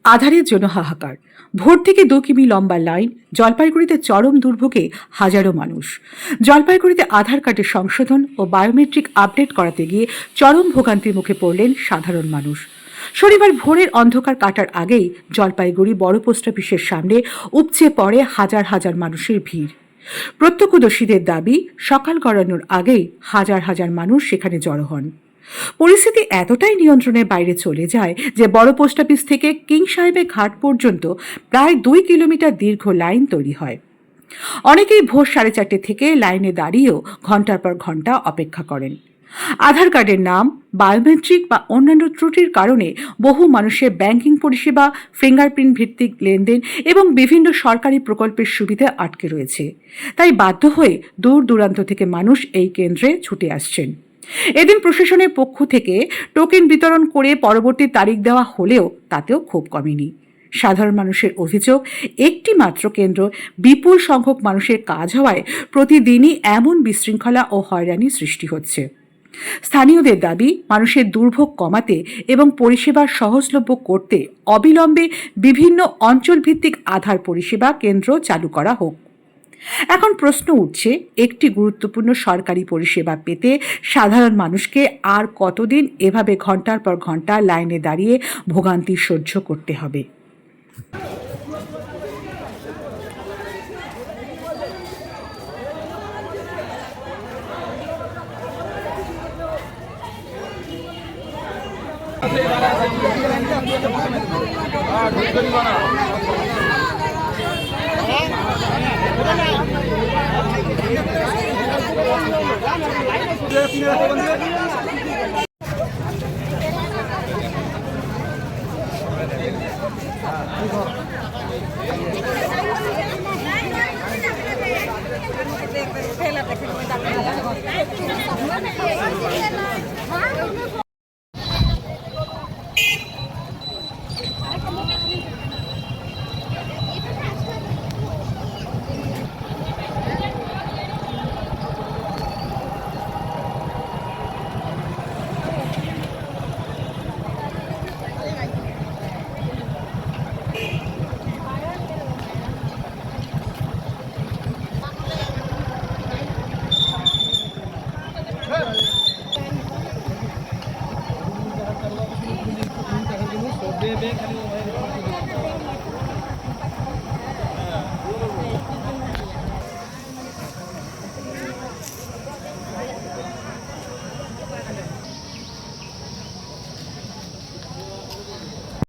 আধারের জন্য হাহাকার। ভোর থেকে 2 কিমি লম্বা লাইন। জলপাইগুড়িতে চরম দুর্ভোগে হাজারো মানুষ। জলপাইগুড়িতে আধার কার্ডের সংশোধন ও বায়োমেট্রিক আপডেট করাতে গিয়ে চরম ভোগান্তির মুখে পড়লেন সাধারণ মানুষ। শনিবার ভোরের অন্ধকার কাটার আগেই জলপাইগুড়ি বড় পোস্ট অফিসের সামনে উপচে পড়ে হাজার হাজার মানুষের ভিড়। প্রত্যক্ষদর্শীদের দাবি, সকাল গড়ানোর আগেই হাজার হাজার মানুষ সেখানে জড়ো হন। পরিস্থিতি এতটাই নিয়ন্ত্রণের বাইরে চলে যায় যে বড় পোস্ট অফিস থেকে কিং সাহেবের ঘাট পর্যন্ত প্রায় 2 কিলোমিটার দীর্ঘ লাইন তৈরি হয়। অনেকেই ভোর 4:30 থেকে লাইনে দাঁড়িয়েও ঘন্টার পর ঘন্টা অপেক্ষা করেন। আধার কার্ডের নাম, বায়োমেট্রিক বা অন্যান্য ত্রুটির কারণে বহু মানুষের ব্যাংকিং পরিষেবা, ফিঙ্গারপ্রিন্ট ভিত্তিক লেনদেন এবং বিভিন্ন সরকারি প্রকল্পের সুবিধা আটকে রয়েছে। তাই বাধ্য হয়ে দূর দূরান্ত থেকে মানুষ এই কেন্দ্রে ছুটে আসছেন। এদিন প্রশাসনের পক্ষ থেকে টোকেন বিতরণ করে পরবর্তী তারিখ দেওয়া হলেও তাতেও ক্ষোভ কমেনি। সাধারণ মানুষের অভিযোগ, একটি মাত্র কেন্দ্র, বিপুল সংখ্যক মানুষের কাজ হওয়ায় প্রতিদিনই এমন বিশৃঙ্খলা ও হয়রানির সৃষ্টি হচ্ছে। স্থানীয়দের দাবি, মানুষের দুর্ভোগ কমাতে এবং পরিষেবা সহজলভ্য করতে অবিলম্বে বিভিন্ন অঞ্চলভিত্তিক আধার পরিষেবা কেন্দ্র চালু করা হোক। এখন প্রশ্ন উঠছে, একটি গুরুত্বপূর্ণ সরকারি পরিষেবা পেতে সাধারণ মানুষকে আর কতদিন এভাবে ঘন্টার পর ঘন্টা লাইনে দাঁড়িয়ে ভোগান্তি সহ্য করতে হবে? बे खाली